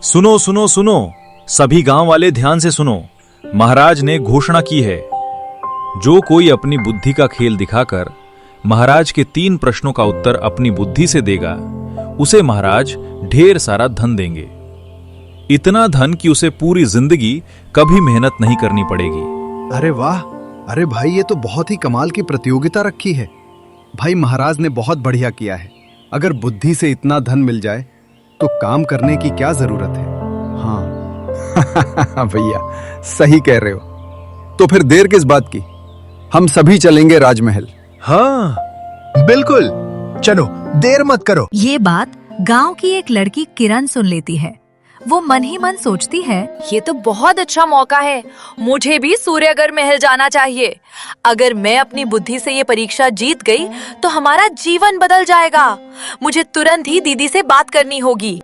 सुनो सुनो सुनो, सभी गांव वाले ध्यान से सुनो। महाराज ने घोषणा की है, जो कोई अपनी बुद्धि का खेल दिखाकर महाराज के 3 प्रश्नों का उत्तर अपनी बुद्धि से देगा, उसे महाराज ढेर सारा धन देंगे। इतना धन कि उसे पूरी जिंदगी कभी मेहनत नहीं करनी पड़ेगी। अरे वाह! अरे भाई, ये तो बहुत ही कमाल की प्रतियोगिता रखी है। भाई, महाराज ने बहुत बढ़िया किया है। अगर बुद्धि से इतना धन मिल जाए तो काम करने की क्या जरूरत है। हाँ भैया, सही कह रहे हो। तो फिर देर किस बात की, हम सभी चलेंगे राजमहल। हाँ बिल्कुल, चलो, देर मत करो। ये बात गांव की एक लड़की किरण सुन लेती है। वो मन ही मन सोचती है, ये तो बहुत अच्छा मौका है, मुझे भी सूर्यगढ़ महल जाना चाहिए। अगर मैं अपनी बुद्धि से ये परीक्षा जीत गई तो हमारा जीवन बदल जाएगा। मुझे तुरंत ही दीदी से बात करनी होगी।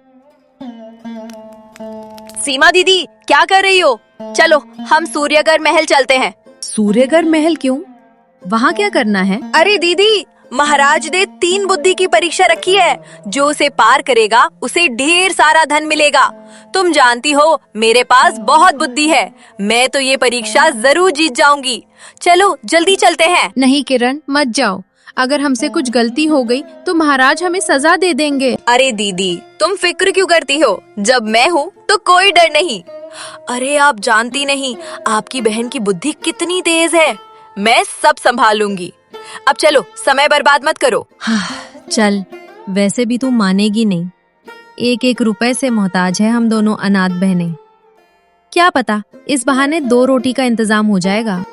सीमा दीदी, क्या कर रही हो? चलो, हम सूर्यगढ़ महल चलते हैं। सूर्यगढ़ महल क्यों? वहाँ क्या करना है? अरे दीदी, महाराज ने 3 बुद्धि की परीक्षा रखी है। जो उसे पार करेगा उसे ढेर सारा धन मिलेगा। तुम जानती हो, मेरे पास बहुत बुद्धि है। मैं तो ये परीक्षा जरूर जीत जाऊंगी। चलो, जल्दी चलते हैं। नहीं किरण, मत जाओ। अगर हमसे कुछ गलती हो गई तो महाराज हमें सजा दे देंगे। अरे दीदी, तुम फिक्र क्यों करती हो? जब मैं हूँ तो कोई डर नहीं। अरे आप जानती नहीं, आपकी बहन की बुद्धि कितनी तेज है। मैं सब संभालूंगी। अब चलो, समय बर्बाद मत करो। चल, वैसे भी तू मानेगी नहीं। 1-1 रुपए से मोहताज है हम दोनों अनाथ बहनें। क्या पता, इस बहाने 2 रोटी का इंतजाम हो जाएगा।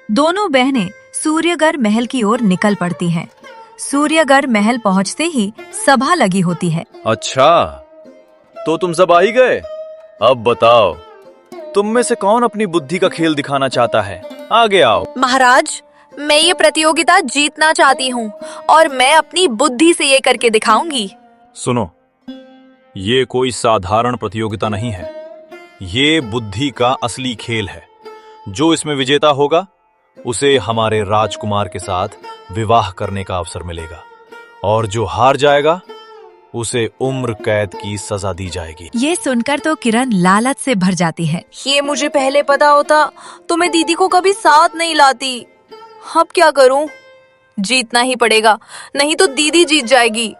दोनों बहनें सूर्यगढ़ महल की ओर निकल पड़ती हैं। सूर्यगढ़ महल पहुंचते ही सभा लगी होती है। अच्छा, तो तुम सब आ ही गए। अब बताओ, तुम में से कौन अपनी बुद्धि का खेल दिखाना चाहता है? आगे आओ। महाराज, मैं ये प्रतियोगिता जीतना चाहती हूँ और मैं अपनी बुद्धि से ये करके दिखाऊंगी। सुनो, ये कोई साधारण प्रतियोगिता नहीं है। ये बुद्धि का असली खेल है। जो इसमें विजेता होगा उसे हमारे राजकुमार के साथ विवाह करने का अवसर मिलेगा, और जो हार जाएगा उसे उम्र कैद की सजा दी जाएगी। ये सुनकर तो किरण लालच से भर जाती है। ये मुझे पहले पता होता तो मैं दीदी को कभी साथ नहीं लाती। अब क्या करूं? जीतना ही पड़ेगा, नहीं तो दीदी जीत जाएगी।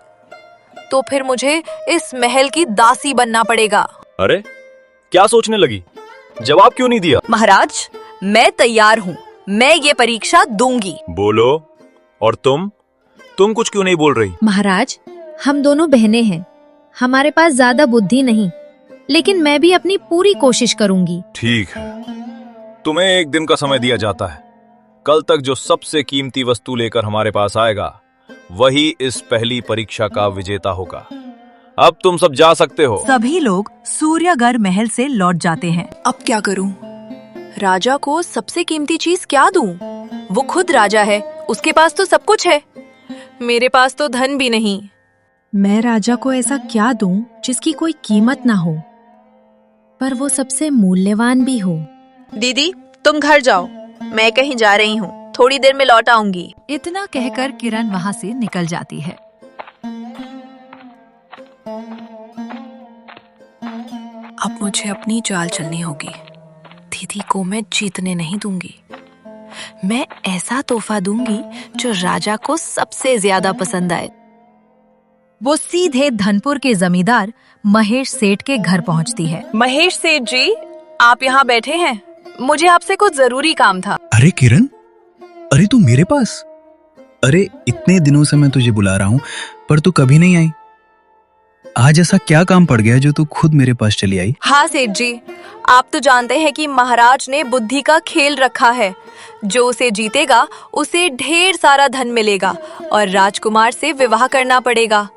तो फिर मुझे इस महल की दासी बनना पड़ेगा। अरे, क्या सोचने लगी? जवाब क्यों नहीं दिया? महाराज, मैं तैयार हूँ। मैं ये परीक्षा दूंगी। बोलो। और तुम कुछ क्यों नहीं बोल रही? महाराज, हम दोनों बहनें हैं। हमारे पास ज्यादा बुद्धि नहीं, लेकिन मैं भी अपनी पूरी कोशिश करूंगी। ठीक है, तुम्हें 1 दिन का समय दिया जाता है। कल तक जो सबसे कीमती वस्तु लेकर हमारे पास आएगा, वही इस पहली परीक्षा का विजेता होगा। अब तुम सब जा सकते हो। सभी लोग सूर्यगढ़ महल से लौट जाते हैं। अब क्या करूं? राजा को सबसे कीमती चीज क्या दूं? वो खुद राजा है, उसके पास तो सब कुछ है। मेरे पास तो धन भी नहीं। मैं राजा को ऐसा क्या दूं जिसकी कोई कीमत ना हो, पर वो सबसे मूल्यवान भी हो। दीदी, तुम घर जाओ, मैं कहीं जा रही हूँ। थोड़ी देर में लौट आऊंगी। इतना कहकर किरण वहाँ से निकल जाती है। अब मुझे अपनी चाल चलनी होगी। दीदी को मैं जीतने नहीं दूंगी। मैं ऐसा तोहफा दूंगी जो राजा को सबसे ज्यादा पसंद आए। वो सीधे धनपुर के जमींदार महेश सेठ के घर पहुंचती है। महेश सेठ जी, आप यहाँ बैठे हैं? मुझे आपसे कुछ जरूरी काम था। अरे किरण, अरे तू मेरे पास? अरे इतने दिनों से मैं तुझे बुला रहा हूँ, पर तू कभी नहीं आई। आज ऐसा क्या काम पड़ गया जो तू खुद मेरे पास चली आई? हाँ सेठ जी, आप तो जानते हैं कि महाराज ने बुद्धि का खेल रखा है। जो उसे जीतेगा उसे ढेर सारा धन मिलेगा और राजकुमार से विवाह करना पड़ेगा।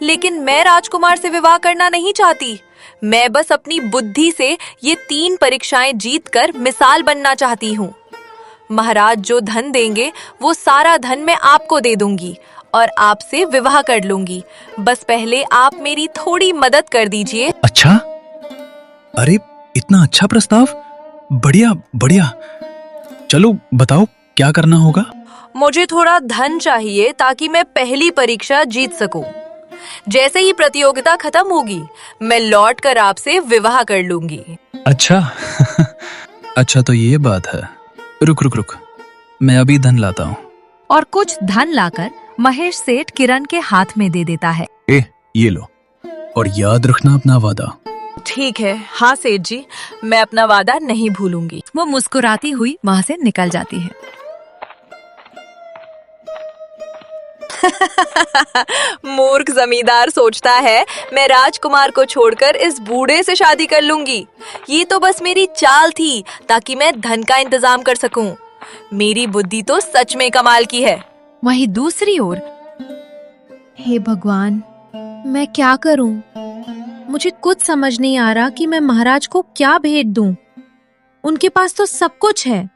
लेकिन मैं राजकुमार से विवाह करना नहीं चाहती। मैं बस अपनी बुद्धि से ये 3 परीक्षाएं जीतकर मिसाल बनना चाहती हूँ। महाराज जो धन देंगे वो सारा धन मैं आपको दे दूंगी और आपसे विवाह कर लूंगी। बस पहले आप मेरी थोड़ी मदद कर दीजिए। अच्छा, अरे इतना अच्छा प्रस्ताव, बढ़िया बढ़िया। चलो बताओ क्या करना होगा। मुझे थोड़ा धन चाहिए ताकि मैं पहली परीक्षा जीत सकूं। जैसे ही प्रतियोगिता खत्म होगी मैं लौट कर आपसे विवाह कर लूंगी। अच्छा अच्छा तो ये बात है। रुक रुक रुक, मैं अभी धन लाता हूँ। और कुछ धन लाकर महेश सेठ किरण के हाथ में दे देता है। ये लो, और याद रखना अपना वादा। ठीक है, हाँ सेठ जी, मैं अपना वादा नहीं भूलूंगी। वो मुस्कुराती हुई वहाँ से निकल जाती है। मूर्ख जमींदार सोचता है मैं राजकुमार को छोड़कर इस बूढ़े से शादी कर लूंगी। ये तो बस मेरी चाल थी ताकि मैं धन का इंतजाम कर सकूं। मेरी बुद्धि तो सच में कमाल की है। वहीं दूसरी ओर हे भगवान, मैं क्या करूं? मुझे कुछ समझ नहीं आ रहा कि मैं महाराज को क्या भेंट दूं। उनके पास तो सब कुछ है,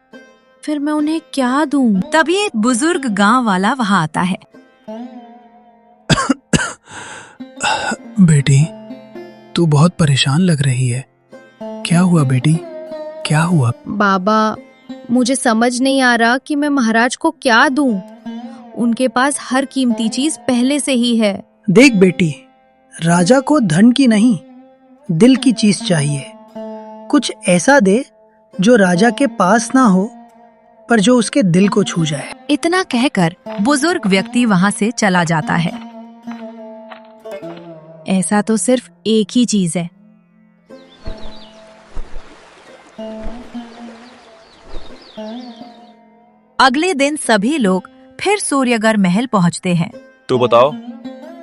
फिर मैं उन्हें क्या दूं? तभी एक बुजुर्ग गांव वाला वहाँ आता है। बेटी, तू बहुत परेशान लग रही है। क्या हुआ बेटी, क्या हुआ? बाबा, मुझे समझ नहीं आ रहा कि मैं महाराज को क्या दूं। उनके पास हर कीमती चीज पहले से ही है। देख बेटी, राजा को धन की नहीं, दिल की चीज चाहिए। कुछ ऐसा दे जो राजा के पास ना हो, पर जो उसके दिल को छू जाए। इतना कहकर बुजुर्ग व्यक्ति वहाँ से चला जाता है। ऐसा तो सिर्फ एक ही चीज है। अगले दिन सभी लोग फिर सूर्यगढ़ महल पहुँचते हैं। तो बताओ,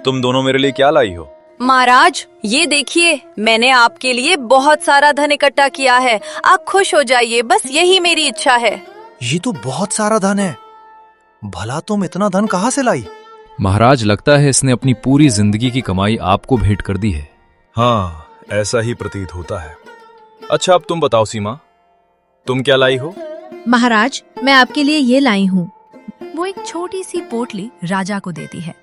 तुम दोनों मेरे लिए क्या लाई हो? महाराज, ये देखिए, मैंने आपके लिए बहुत सारा धन इकट्ठा किया है। आप खुश हो जाइए, बस यही मेरी इच्छा है। ये तो बहुत सारा धन है। भला तुम इतना धन कहाँ से लाई? महाराज, लगता है इसने अपनी पूरी जिंदगी की कमाई आपको भेंट कर दी है। हाँ, ऐसा ही प्रतीत होता है। अच्छा, अब तुम बताओ सीमा, तुम क्या लाई हो? महाराज, मैं आपके लिए ये लाई हूँ। वो एक छोटी सी पोटली राजा को देती है।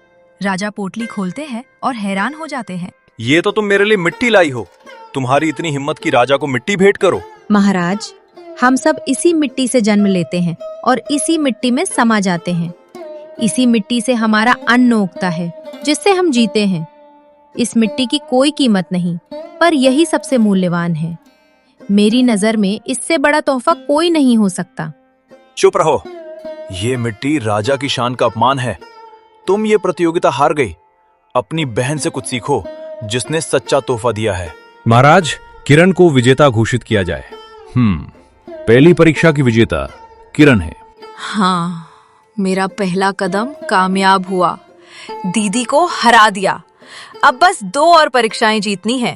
राजा पोटली खोलते हैं और हैरान हो जाते हैं। ये तो तुम मेरे लिए मिट्टी लाई हो। तुम्हारी इतनी हिम्मत कि राजा को मिट्टी भेंट करो। महाराज, हम सब इसी मिट्टी से जन्म लेते हैं और इसी मिट्टी में समा जाते हैं। इसी मिट्टी से हमारा अन्न उगता है, जिससे हम जीते हैं। इस मिट्टी की कोई कीमत नहीं, पर यही सबसे मूल्यवान है। मेरी नजर में इससे बड़ा तोहफा कोई नहीं हो सकता। चुप रहो, ये मिट्टी राजा की शान का अपमान है। तुम ये प्रतियोगिता हार गई। अपनी बहन से कुछ सीखो, जिसने सच्चा तोहफा दिया है। महाराज, किरण को विजेता घोषित किया जाए। पहली परीक्षा की विजेता किरण है। हाँ, मेरा पहला कदम कामयाब हुआ। दीदी को हरा दिया। अब बस 2 और परीक्षाएं जीतनी है।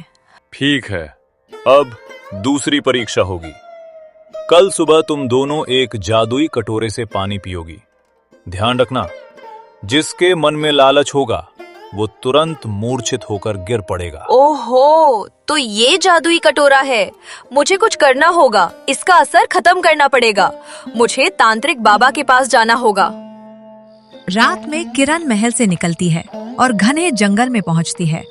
ठीक है, अब दूसरी परीक्षा होगी। कल सुबह तुम दोनों एक जादुई कटोरे से पानी पियोगी। ध्यान रखना, जिसके मन में लालच होगा वो तुरंत मूर्छित होकर गिर पड़ेगा। ओहो, तो ये जादुई कटोरा है। मुझे कुछ करना होगा, इसका असर खत्म करना पड़ेगा। मुझे तांत्रिक बाबा के पास जाना होगा। रात में किरण महल से निकलती है और घने जंगल में पहुंचती है।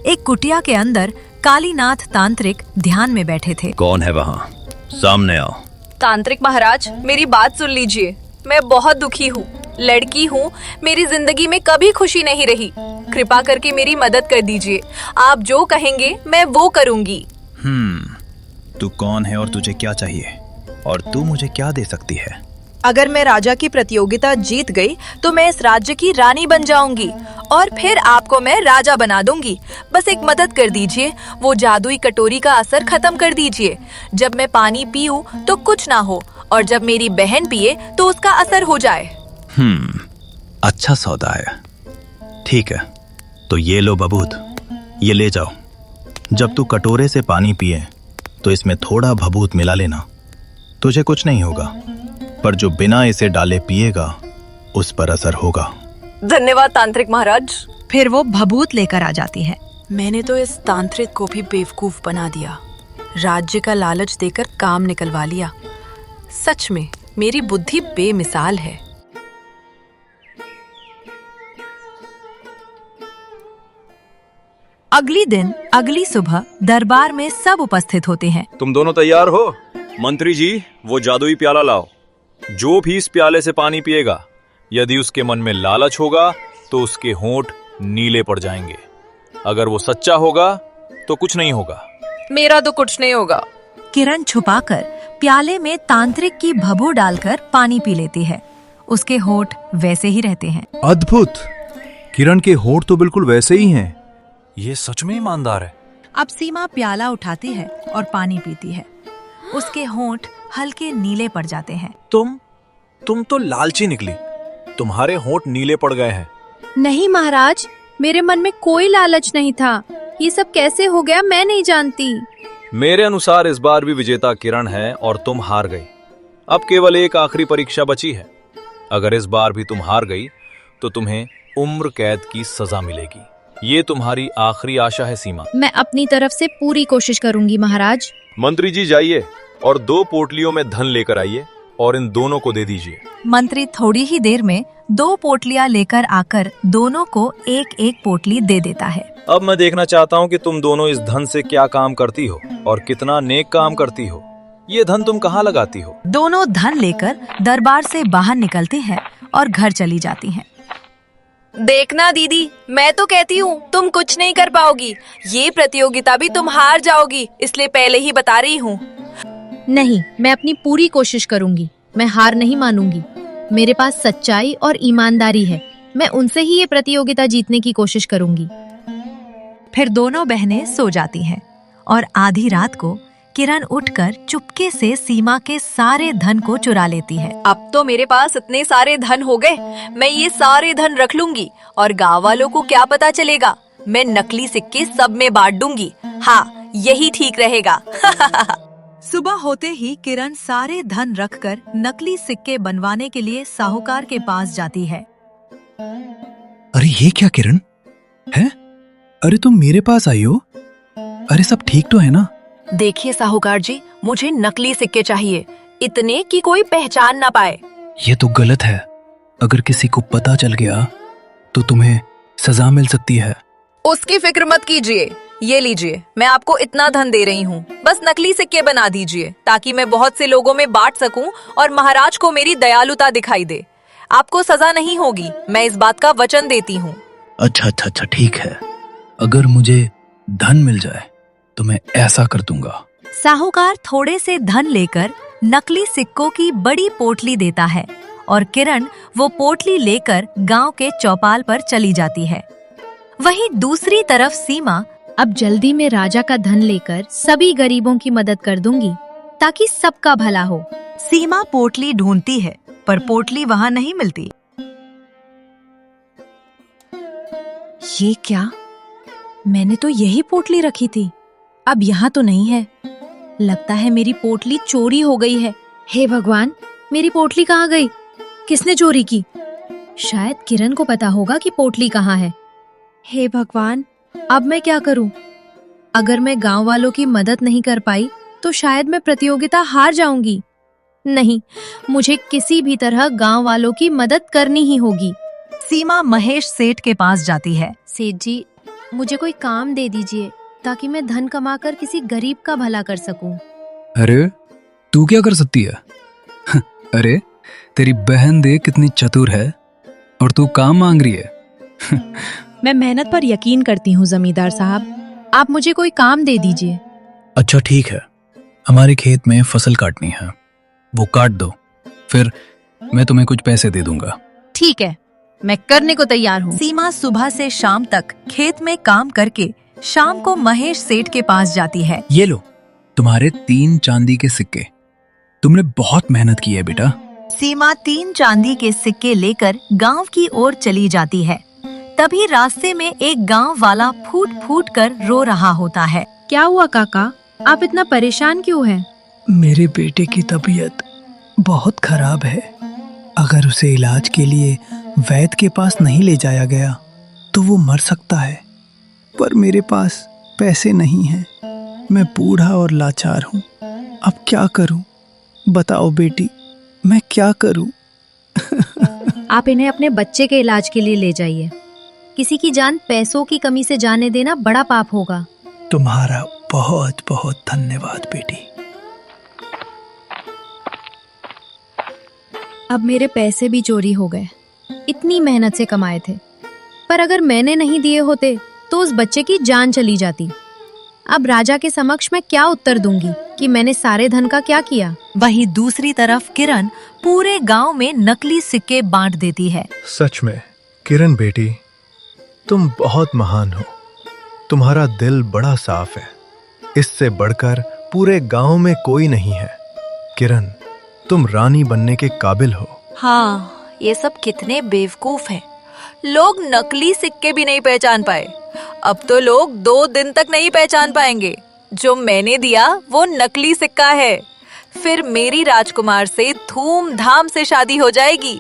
एक कुटिया के अंदर कालीनाथ तांत्रिक ध्यान में बैठे थे। कौन है वहाँ? सामने आओ। तांत्रिक महाराज, मेरी बात सुन लीजिए। मैं बहुत दुखी हूँ, लड़की हूँ, मेरी जिंदगी में कभी खुशी नहीं रही। कृपा करके मेरी मदद कर दीजिए। आप जो कहेंगे मैं वो करूँगी। तू कौन है और तुझे क्या चाहिए, और तू मुझे क्या दे सकती है? अगर मैं राजा की प्रतियोगिता जीत गई तो मैं इस राज्य की रानी बन जाऊंगी और फिर आपको मैं राजा बना दूंगी। बस एक मदद कर दीजिए, वो जादुई कटोरी का असर खत्म कर दीजिए। जब मैं पानी पीऊं तो कुछ ना हो, और जब मेरी बहन पिए तो उसका असर हो जाए। अच्छा सौदा है। ठीक है, तो ये लो बबूत, ये ले जाओ। जब तू कटोरे से पानी पिए तो इसमें थोड़ा भभूत मिला लेना। तुझे कुछ नहीं होगा, पर जो बिना इसे डाले पिएगा उस पर असर होगा। धन्यवाद तांत्रिक महाराज। फिर वो भभूत लेकर आ जाती है। मैंने तो इस तांत्रिक को भी बेवकूफ बना दिया। राज्य का लालच देकर काम निकलवा लिया। सच में मेरी बुद्धि बेमिसाल है। अगली दिन अगली सुबह दरबार में सब उपस्थित होते हैं। तुम दोनों तैयार हो? मंत्री जी, वो जादुई प्याला लाओ। जो भी इस प्याले से पानी पिएगा यदि उसके मन में लालच होगा तो उसके होंठ नीले पड़ जाएंगे। अगर वो सच्चा होगा तो कुछ नहीं होगा। मेरा तो कुछ नहीं होगा। किरण छुपाकर प्याले में तांत्रिक की भभू डालकर पानी पी लेती है। उसके होठ वैसे ही रहते हैं। अद्भुत! किरण के होठ तो बिल्कुल वैसे ही हैं। ये सच में ईमानदार है। अब सीमा प्याला उठाती है और पानी पीती है। उसके होठ हल्के नीले पड़ जाते हैं। तुम तो लालची निकली। तुम्हारे होंठ नीले पड़ गए हैं। नहीं महाराज, मेरे मन में कोई लालच नहीं था। ये सब कैसे हो गया मैं नहीं जानती। मेरे अनुसार इस बार भी विजेता किरण है और तुम हार गई। अब केवल एक आखिरी परीक्षा बची है। अगर इस बार भी तुम हार गई तो तुम्हें उम्र कैद की सजा मिलेगी। ये तुम्हारी आखिरी आशा है सीमा। मैं अपनी तरफ से पूरी कोशिश करूंगी महाराज। मंत्री जी जाइए और 2 पोटलियों में धन लेकर आइए और इन दोनों को दे दीजिए। मंत्री थोड़ी ही देर में 2 पोटलियां लेकर आकर दोनों को एक एक पोटली दे देता है। अब मैं देखना चाहता हूँ कि तुम दोनों इस धन से क्या काम करती हो और कितना नेक काम करती हो। ये धन तुम कहाँ लगाती हो? दोनों धन लेकर दरबार से बाहर निकलती हैं और घर चली जाती हैं। देखना दीदी, मैं तो कहती हूँ तुम कुछ नहीं कर पाओगी। ये प्रतियोगिता भी तुम हार जाओगी, इसलिए पहले ही बता रही हूँ। नहीं, मैं अपनी पूरी कोशिश करूंगी। मैं हार नहीं मानूंगी। मेरे पास सच्चाई और ईमानदारी है। मैं उनसे ही ये प्रतियोगिता जीतने की कोशिश करूंगी। फिर दोनों बहनें सो जाती हैं और आधी रात को किरण उठकर चुपके से सीमा के सारे धन को चुरा लेती है। अब तो मेरे पास इतने सारे धन हो गए, मैं ये सारे धन रख लूंगी और गाँव वालों को क्या पता चलेगा। मैं नकली सिक्के सब में बांट दूंगी। हाँ, यही ठीक रहेगा। सुबह होते ही किरण सारे धन रखकर नकली सिक्के बनवाने के लिए साहूकार के पास जाती है। अरे ये क्या किरण है? अरे तुम मेरे पास आई हो? अरे सब ठीक तो है ना? देखिए साहूकार जी, मुझे नकली सिक्के चाहिए, इतने कि कोई पहचान ना पाए। ये तो गलत है। अगर किसी को पता चल गया तो तुम्हें सजा मिल सकती है। उसकी फिक्र मत कीजिए। ये लीजिए, मैं आपको इतना धन दे रही हूँ। बस नकली सिक्के बना दीजिए ताकि मैं बहुत से लोगों में बांट सकूं और महाराज को मेरी दयालुता दिखाई दे। आपको सजा नहीं होगी, मैं इस बात का वचन देती हूँ। अच्छा ठीक है। अगर मुझे धन मिल जाए तो मैं ऐसा कर दूंगा। साहूकार थोड़े से धन लेकर नकली सिक्कों की बड़ी पोटली देता है और किरण वो पोटली लेकर गांव के चौपाल पर चली जाती है। वहीं दूसरी तरफ सीमा अब जल्दी में राजा का धन लेकर सभी गरीबों की मदद कर दूंगी ताकि सबका भला हो। सीमा पोटली ढूंढती है पर पोटली वहां नहीं मिलती। ये क्या? मैंने तो यही पोटली रखी थी, अब यहाँ तो नहीं है। लगता है मेरी पोटली चोरी हो गई है। हे भगवान, मेरी पोटली कहाँ गई? किसने चोरी की? शायद किरण को पता होगा कि पोटली कहाँ है। हे भगवान, अब मैं क्या करूं? अगर मैं गांव वालों की मदद नहीं कर पाई तो शायद मैं प्रतियोगिता हार जाऊंगी। नहीं, मुझे किसी भी तरह गांव वालों की मदद करनी ही होगी। सीमा महेश सेठ के पास जाती है। सेठ जी, मुझे कोई काम दे दीजिए ताकि मैं धन कमाकर किसी गरीब का भला कर सकूं। अरे तू क्या कर सकती है? अरे तेरी बहन देख कितनी चतुर है और तू काम मांग रही है। मैं मेहनत पर यकीन करती हूँ जमींदार साहब, आप मुझे कोई काम दे दीजिए। अच्छा ठीक है, हमारे खेत में फसल काटनी है, वो काट दो, फिर मैं तुम्हें कुछ पैसे दे दूंगा। ठीक है, मैं करने को तैयार हूँ। सीमा सुबह से शाम तक खेत में काम करके शाम को महेश सेठ के पास जाती है। ये लो तुम्हारे 3 चांदी के सिक्के, तुमने बहुत मेहनत की है बेटा। सीमा 3 चांदी के सिक्के लेकर गांव की ओर चली जाती है। तभी रास्ते में एक गांव वाला फूट फूट कर रो रहा होता है। क्या हुआ काका, आप इतना परेशान क्यों हैं? मेरे बेटे की तबीयत बहुत खराब है। अगर उसे इलाज के लिए वैद्य के पास नहीं ले जाया गया तो वो मर सकता है, पर मेरे पास पैसे नहीं हैं। मैं बूढ़ा और लाचार हूँ। अब क्या करूँ? बताओ बेटी, मैं क्या करूँ? आप इन्हें अपने बच्चे के इलाज के लिए ले जाइए। किसी की जान पैसों की कमी से जाने देना बड़ा पाप होगा। तुम्हारा बहुत बहुत धन्यवाद बेटी। अब मेरे पैसे भी चोरी हो गए। इतनी मेहनत से कमाए थे, पर अगर मैंने नहीं दिए होते तो उस बच्चे की जान चली जाती। अब राजा के समक्ष मैं क्या उत्तर दूंगी कि मैंने सारे धन का क्या किया। वहीं दूसरी तरफ किरण पूरे गांव में नकली सिक्के बांट देती है। सच में किरण बेटी, तुम बहुत महान हो। तुम्हारा दिल बड़ा साफ है। इससे बढ़कर पूरे गांव में कोई नहीं है। किरण, तुम रानी बनने के काबिल हो। हाँ, ये सब कितने बेवकूफ हैं। लोग नकली सिक्के भी नहीं पहचान पाए। अब तो लोग 2 दिन तक नहीं पहचान पाएंगे। जो मैंने दिया वो नकली सिक्का है। फिर मेरी राजकुमार से धूमधाम से शादी हो जाएगी।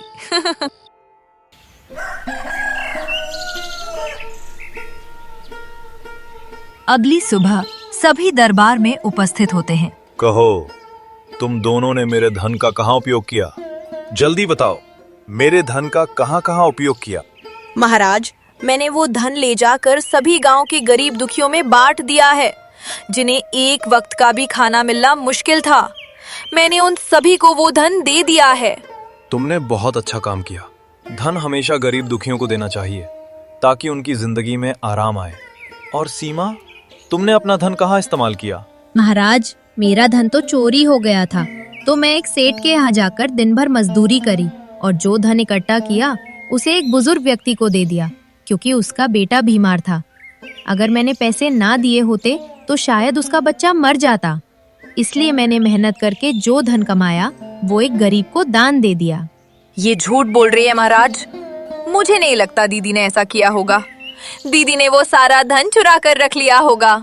अगली सुबह सभी दरबार में उपस्थित होते हैं। कहो, तुम दोनों ने मेरे धन का कहाँ उपयोग किया? जल्दी बताओ, मेरे धन का कहाँ कहाँ उपयोग किया? महाराज, मैंने वो धन ले जाकर सभी गांव के गरीब दुखियों में बांट दिया है, जिन्हें एक वक्त का भी खाना मिलना मुश्किल था। मैंने उन सभी को वो धन दे दिया है। तुमने बहुत अच्छा काम किया। धन हमेशा गरीब दुखियों को देना चाहिए ताकि उनकी जिंदगी में आराम आए। और सीमा, तुमने अपना धन कहाँ इस्तेमाल किया? महाराज, मेरा धन तो चोरी हो गया था, तो मैं एक सेठ के यहाँ जाकर दिन भर मजदूरी करी और जो धन इकट्ठा किया उसे एक बुजुर्ग व्यक्ति को दे दिया, क्योंकि उसका बेटा बीमार था। अगर मैंने पैसे ना दिए होते तो शायद उसका बच्चा मर जाता। इसलिए मैंने मेहनत करके जो धन कमाया वो एक गरीब को दान दे दिया। ये झूठ बोल रही है महाराज। मुझे नहीं लगता दीदी ने ऐसा किया होगा। दीदी ने वो सारा धन चुरा कर रख लिया होगा।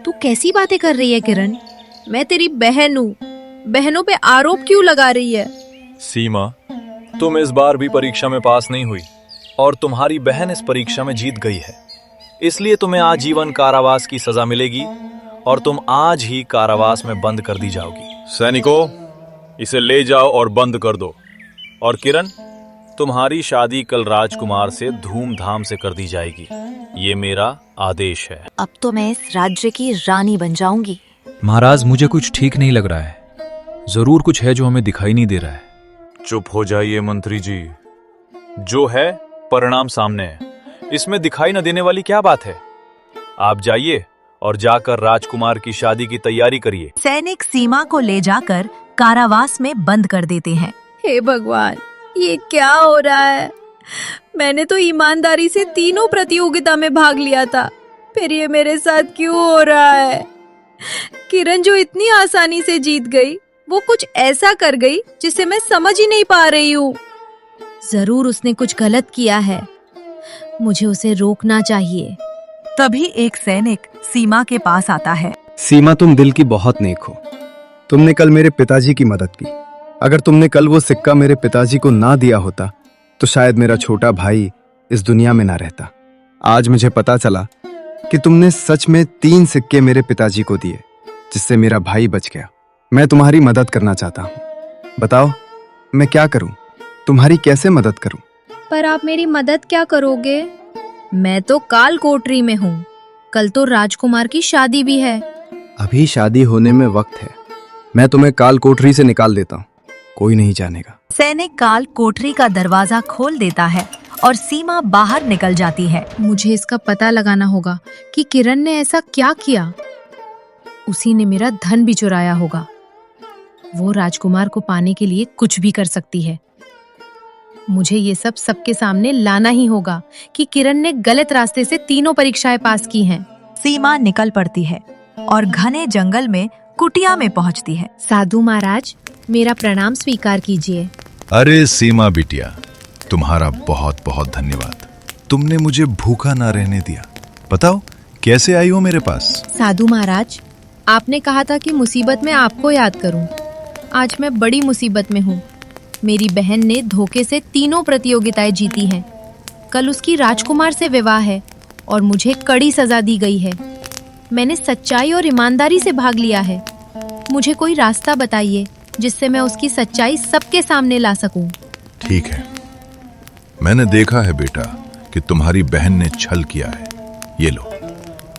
तू कैसी बातें कर रही है किरण? मैं तेरी बहन हूँ। बहनों पे आरोप क्यों लगा रही है? सीमा, तुम इस बार भी परीक्षा में पास नहीं हुई और तुम्हारी बहन इस परीक्षा में जीत गई है। इसलिए तुम्हें आजीवन कारावास की सजा मिलेगी और तुम आज ही कारावास में बंद कर दी जाओगी। सैनिकों, इसे ले जाओ और बंद कर दो। और किरण, तुम्हारी शादी कल राजकुमार से धूमधाम से कर दी जाएगी। ये मेरा आदेश है। अब तो मैं इस राज्य की रानी बन जाऊंगी। महाराज, मुझे कुछ ठीक नहीं लग रहा है। जरूर कुछ है जो हमें दिखाई नहीं दे रहा है। चुप हो जाइए मंत्री जी। जो है परिणाम सामने है, इसमें दिखाई न देने वाली क्या बात है? आप जाइए और जाकर राजकुमार की शादी की तैयारी करिए। सैनिक सीमा को ले जाकर कारावास में बंद कर देते हैं। हे भगवान, ये क्या हो रहा है? मैंने तो ईमानदारी से तीनों प्रतियोगिता में भाग लिया था, फिर ये मेरे साथ क्यों हो रहा है? किरण जो इतनी आसानी से जीत गई, वो कुछ ऐसा कर गई जिसे मैं समझ ही नहीं पा रही हूँ। जरूर उसने कुछ गलत किया है। मुझे उसे रोकना चाहिए। तभी एक सैनिक सीमा के पास आता है। सीमा, तुम दिल की बहुत नेक हो। तुमने कल मेरे पिताजी की मदद की। अगर तुमने कल वो सिक्का मेरे पिताजी को ना दिया होता तो शायद मेरा छोटा भाई इस दुनिया में ना रहता। आज मुझे पता चला कि तुमने सच में 3 सिक्के मेरे पिताजी को दिए, जिससे मेरा भाई बच गया। मैं तुम्हारी मदद करना चाहता हूँ। बताओ, मैं क्या करूँ? तुम्हारी कैसे मदद करूँ? पर आप मेरी मदद क्या करोगे? मैं तो काल कोठरी में हूँ। कल तो राजकुमार की शादी भी है। अभी शादी होने में वक्त है। मैं तुम्हें काल कोठरी से निकाल देता हूँ, कोई नहीं जानेगा। सैनिक काल कोठरी का दरवाजा खोल देता है और सीमा बाहर निकल जाती है। मुझे इसका पता लगाना होगा कि किरण ने ऐसा क्या किया। उसी ने मेरा धन भी चुराया होगा। वो राजकुमार को पाने के लिए कुछ भी कर सकती है। मुझे ये सब सबके सामने लाना ही होगा कि किरण ने गलत रास्ते से तीनों परीक्षाएं पास की हैं। सीमा निकल पड़ती है और घने जंगल में कुटिया में पहुंचती है। साधु महाराज, मेरा प्रणाम स्वीकार कीजिए। अरे सीमा बिटिया, तुम्हारा बहुत बहुत धन्यवाद। तुमने मुझे भूखा ना रहने दिया। बताओ, कैसे आई हो मेरे पास? साधु महाराज, आपने कहा था कि मुसीबत में आपको याद करूं। आज मैं बड़ी मुसीबत में हूँ। मेरी बहन ने धोखे से तीनों प्रतियोगिताएं जीती हैं। कल उसकी राजकुमार से विवाह है और मुझे कड़ी सजा दी गई है। मैंने सच्चाई और ईमानदारी से भाग लिया है। मुझे कोई रास्ता बताइए जिससे मैं उसकी सच्चाई सबके सामने ला सकूं। ठीक है, मैंने देखा है बेटा कि तुम्हारी बहन ने छल किया है। ये लो,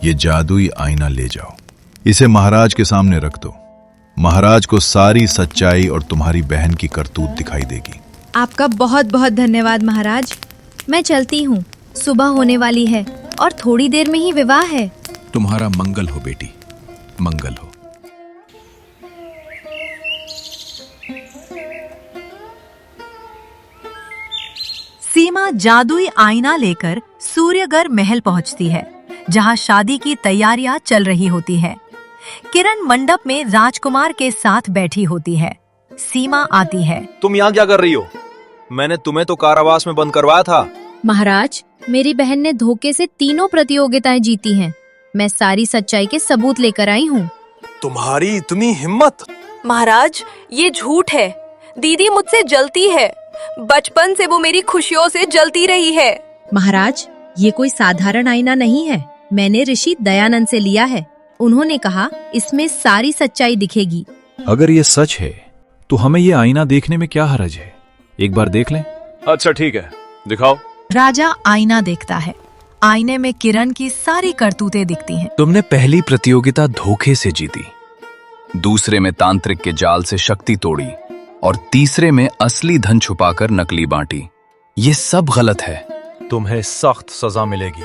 ये जादुई आईना ले जाओ। इसे महाराज के सामने रख दो। महाराज को सारी सच्चाई और तुम्हारी बहन की करतूत दिखाई देगी। आपका बहुत बहुत धन्यवाद महाराज। मैं चलती हूँ, सुबह होने वाली है और थोड़ी देर में ही विवाह है। तुम्हारा मंगल हो बेटी, मंगल हो। सीमा जादुई आईना लेकर सूर्यगढ़ महल पहुंचती है, जहां शादी की तैयारियां चल रही होती है। किरण मंडप में राजकुमार के साथ बैठी होती है। सीमा आती है। तुम यहाँ क्या कर रही हो? मैंने तुम्हें तो कारावास में बंद करवाया था। महाराज, मेरी बहन ने धोखे से तीनों प्रतियोगिताएं जीती हैं। मैं सारी सच्चाई के सबूत लेकर आई हूँ। तुम्हारी इतनी हिम्मत! महाराज, ये झूठ है। दीदी मुझसे जलती है। बचपन से वो मेरी खुशियों से जलती रही है। महाराज, ये कोई साधारण आईना नहीं है। मैंने ऋषि दयानंद से लिया है। उन्होंने कहा इसमें सारी सच्चाई दिखेगी। अगर ये सच है तो हमें ये आईना देखने में क्या हर्ज है? एक बार देख लें। अच्छा ठीक है, दिखाओ। राजा आईना देखता है। आईने में किरण की सारी करतूतें दिखती हैं। तुमने पहली प्रतियोगिता धोखे से जीती, दूसरे में तांत्रिक के जाल से शक्ति तोड़ी और तीसरे में असली धन छुपाकर नकली बांटी। ये सब गलत है। तुम्हें सख्त सजा मिलेगी।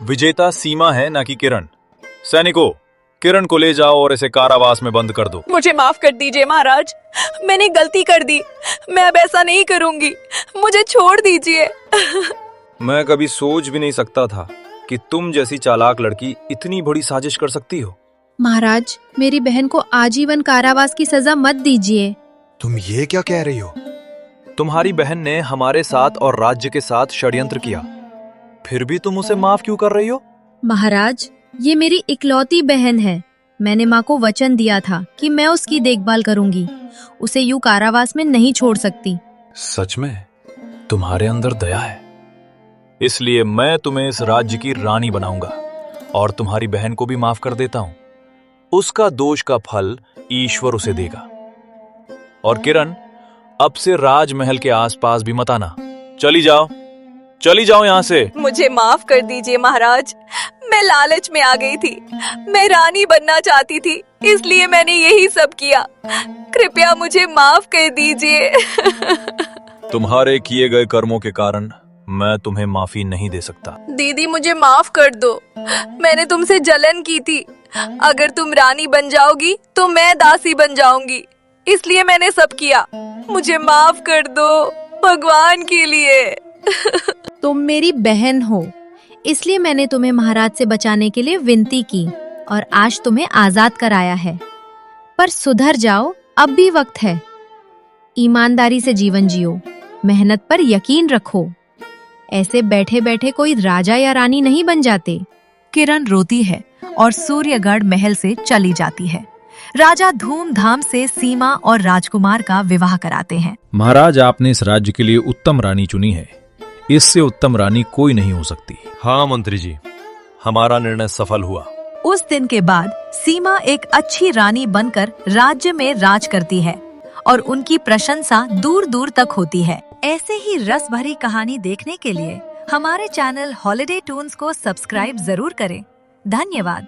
विजेता सीमा है, ना कि किरण। सैनिकों, किरण को ले जाओ और इसे कारावास में बंद कर दो। मुझे माफ कर दीजिए महाराज, मैंने गलती कर दी। मैं अब ऐसा नहीं करूंगी। मुझे छोड़ दीजिए। मैं कभी सोच भी नहीं सकता था कि तुम जैसी चालाक लड़की इतनी बड़ी साजिश कर सकती हो। महाराज, मेरी बहन को आजीवन कारावास की सजा मत दीजिए। तुम ये क्या कह रही हो? तुम्हारी बहन ने हमारे साथ और राज्य के साथ षड्यंत्र किया, फिर भी तुम उसे माफ क्यों कर रही हो? महाराज, ये मेरी इकलौती बहन है। मैंने माँ को वचन दिया था कि मैं उसकी देखभाल करूंगी। उसे यूं कारावास में नहीं छोड़ सकती। सच में तुम्हारे अंदर दया है, इसलिए मैं तुम्हें इस राज्य की रानी बनाऊंगा और तुम्हारी बहन को भी माफ कर देता हूं। उसका दोष का फल ईश्वर उसे देगा। और किरण, अब से राजमहल के आसपास भी मत आना। चली जाओ यहाँ से। मुझे माफ कर दीजिए महाराज, मैं लालच में आ गई थी। मैं रानी बनना चाहती थी, इसलिए मैंने यही सब किया। कृपया मुझे माफ कर दीजिए। तुम्हारे किए गए कर्मों के कारण मैं तुम्हें माफी नहीं दे सकता। दीदी मुझे माफ कर दो। मैंने तुमसे जलन की थी। अगर तुम रानी बन जाओगी तो मैं दासी बन जाऊंगी, इसलिए मैंने सब किया। मुझे माफ कर दो भगवान के लिए। तुम मेरी बहन हो, इसलिए मैंने तुम्हें महाराज से बचाने के लिए विनती की और आज तुम्हें आजाद कराया है। पर सुधर जाओ, अब भी वक्त है। ईमानदारी से जीवन जियो, मेहनत पर यकीन रखो। ऐसे बैठे बैठे कोई राजा या रानी नहीं बन जाते। किरण रोती है और सूर्यगढ़ महल से चली जाती है। राजा धूमधाम से सीमा और राजकुमार का विवाह कराते हैं। महाराज, आपने इस राज्य के लिए उत्तम रानी चुनी है। इससे उत्तम रानी कोई नहीं हो सकती। हाँ मंत्री जी, हमारा निर्णय सफल हुआ। उस दिन के बाद सीमा एक अच्छी रानी बनकर राज्य में राज करती है और उनकी प्रशंसा दूर दूर तक होती है। ऐसे ही रस भरी कहानी देखने के लिए हमारे चैनल हॉलिडे टून्स को सब्सक्राइब जरूर करें। धन्यवाद।